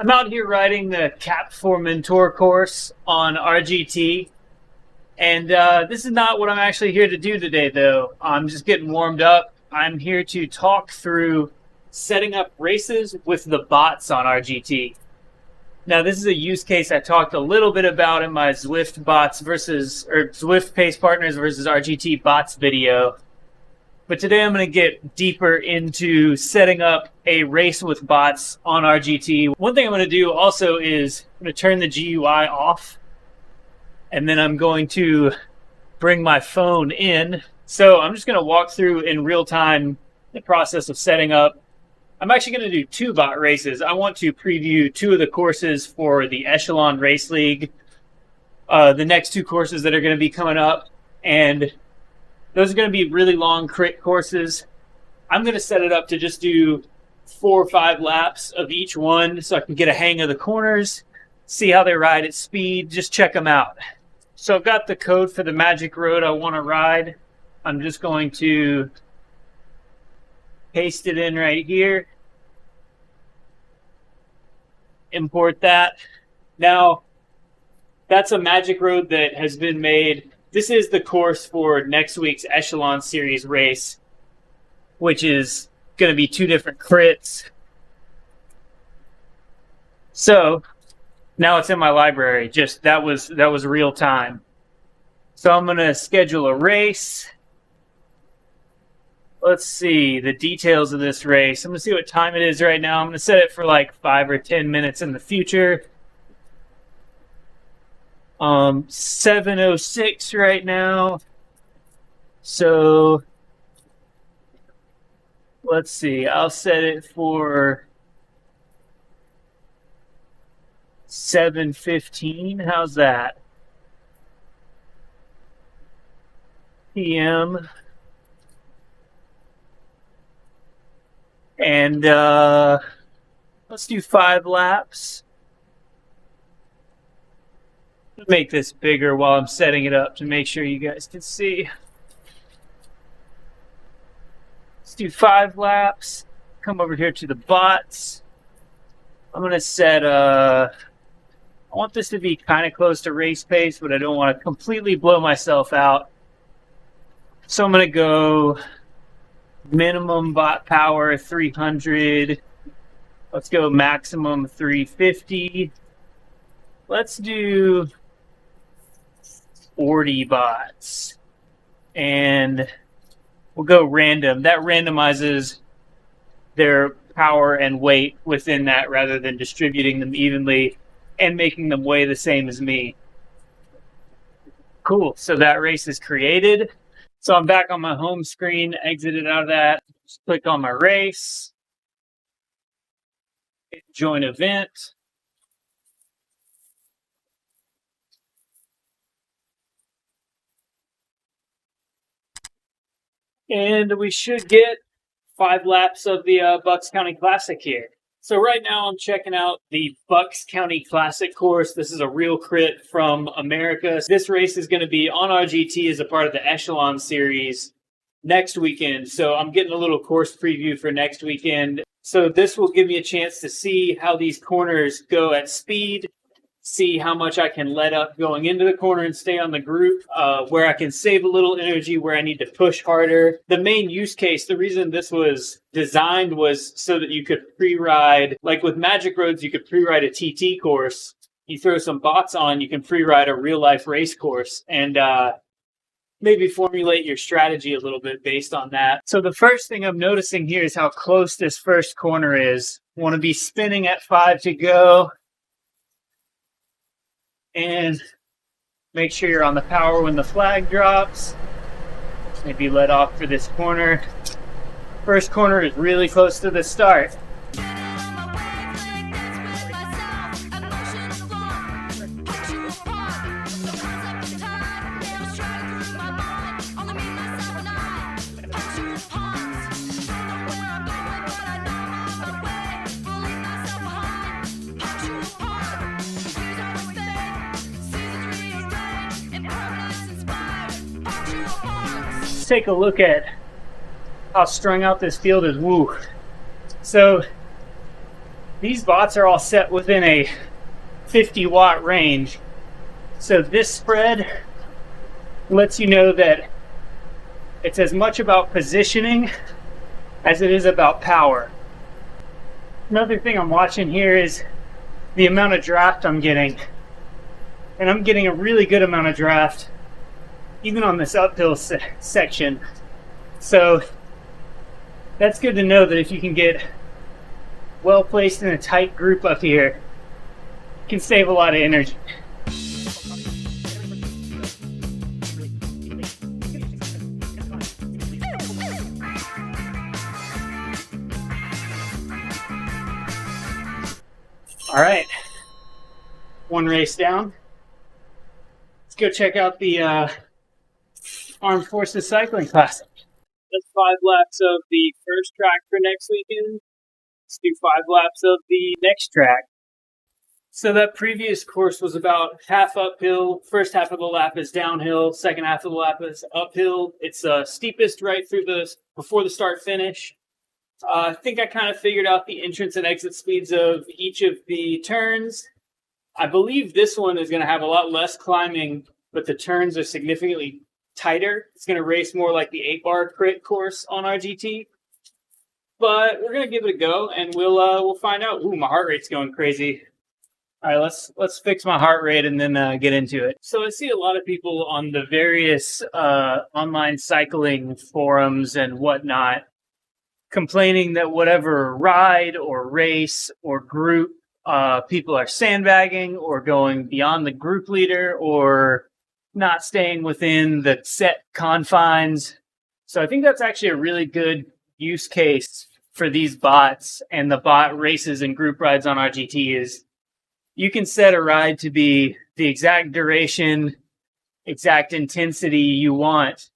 I'm out here riding the Cap 4 Mentor course on RGT, and this is not what I'm actually here to do today, though. I'm just getting warmed up. I'm here to talk through setting up races with the bots on RGT. Now, this is a use case I talked a little bit about in my Zwift bots Zwift Pace Partners versus RGT bots video. But today I'm going to get deeper into setting up a race with bots on RGT. One thing I'm going to do also is I'm going to turn the GUI off, and then I'm going to bring my phone in. So I'm just going to walk through in real time the process of setting up. I'm actually going to do 2 bot races. I want to preview 2 of the courses for the Echelon Race League, the next 2 courses that are going to be coming up, and those are going to be really long crit courses. I'm going to set it up to just do 4 or 5 laps of each one so I can get a hang of the corners, see how they ride at speed, just check them out. So I've got the code for the magic road I want to ride. I'm just going to paste it in right here. Import that. Now, that's a magic road that has been made. This is the course for next week's Echelon Series race, which is going to be 2 different crits. So now it's in my library. Just that was real time. So I'm going to schedule a race. Let's see the details of this race. I'm going to see what time it is right now. I'm going to set it for like 5 or 10 minutes in the future. 7:06 right now. So let's see. I'll set it for 7:15. How's that? PM. And let's do 5 laps. Make this bigger while I'm setting it up to make sure you guys can see. Let's do 5 laps. Come over here to the bots. I'm going to set I want this to be kind of close to race pace, but I don't want to completely blow myself out. So I'm going to go minimum bot power 300. Let's go maximum 350. Let's do 40 bots, and we'll go random. That randomizes their power and weight within that rather than distributing them evenly and making them weigh the same as me. Cool, so that race is created. So I'm back on my home screen, exited out of that, just click on my race, hit join event. And we should get 5 laps of the Bucks County Classic here. So right now I'm checking out the Bucks County Classic course. This is a real crit from America. This race is going to be on RGT as a part of the Echelon Series next weekend. So I'm getting a little course preview for next weekend. So this will give me a chance to see how these corners go at speed, see how much I can let up going into the corner and stay on the group, where I can save a little energy, where I need to push harder. The main use case, the reason this was designed was so that you could pre-ride, like with Magic Roads, you could pre-ride a TT course. You throw some bots on, you can pre-ride a real-life race course, and maybe formulate your strategy a little bit based on that. So the first thing I'm noticing here is how close this first corner is. Want to be spinning at 5 to go. And make sure you're on the power when the flag drops. Maybe let off for this corner. First corner is really close to the start. Take a look at how strung out this field is. Woo. So these bots are all set within a 50-watt range. So this spread lets you know that it's as much about positioning as it is about power. Another thing I'm watching here is the amount of draft I'm getting. And I'm getting a really good amount of draft, even on this uphill section. So that's good to know that if you can get well placed in a tight group up here, you can save a lot of energy. All right, one race down. Let's go check out the Armed Forces Cycling Classic. That's 5 laps of the first track for next weekend. Let's do 5 laps of the next track. So that previous course was about half uphill. First half of the lap is downhill. Second half of the lap is uphill. It's steepest right through before the start finish. I think I kind of figured out the entrance and exit speeds of each of the turns. I believe this one is going to have a lot less climbing, but the turns are significantly tighter. It's going to race more like the 8-bar crit course on RGT. But we're going to give it a go, and we'll find out. Ooh, my heart rate's going crazy. All right, let's fix my heart rate and then get into it. So I see a lot of people on the various online cycling forums and whatnot complaining that whatever ride or race or group people are sandbagging or going beyond the group leader or not staying within the set confines. So I think that's actually a really good use case for these bots and the bot races and group rides on RGT is you can set a ride to be the exact duration, exact intensity you want.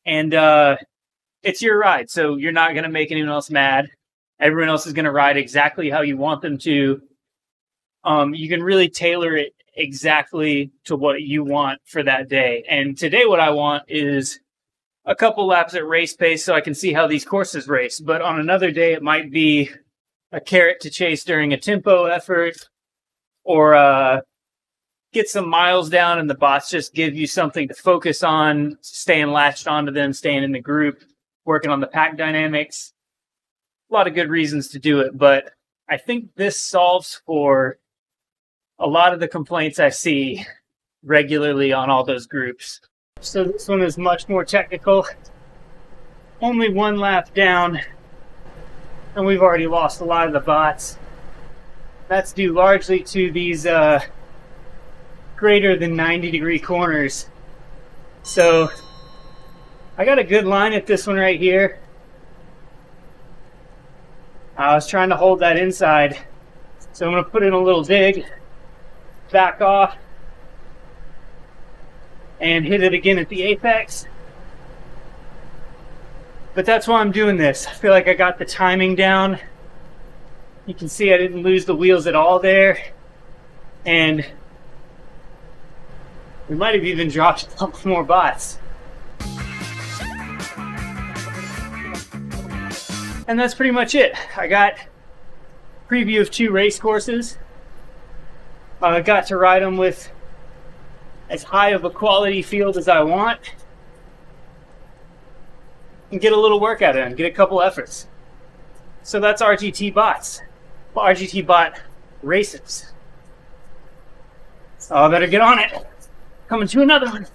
And it's your ride, so you're not going to make anyone else mad. Everyone else is going to ride exactly how you want them to. You can really tailor it exactly to what you want for that day. And today what I want is a couple laps at race pace so I can see how these courses race. But on another day, it might be a carrot to chase during a tempo effort or get some miles down and the bots just give you something to focus on, staying latched onto them, staying in the group, working on the pack dynamics. A lot of good reasons to do it, but I think this solves for a lot of the complaints I see regularly on all those groups. So this one is much more technical. Only 1 lap down, and we've already lost a lot of the bots. That's due largely to these greater than 90-degree corners. So I got a good line at this one right here. I was trying to hold that inside. So I'm going to put in a little dig, back off, and hit it again at the apex. But that's why I'm doing this. I feel like I got the timing down. You can see I didn't lose the wheels at all there. And we might have even dropped a couple more bots. And that's pretty much it. I got a preview of 2 race courses. I got to ride them with as high of a quality field as I want and get a little work out of them, get a couple efforts. So that's RGT bots, RGT bot races. So I better get on it. Coming to another one.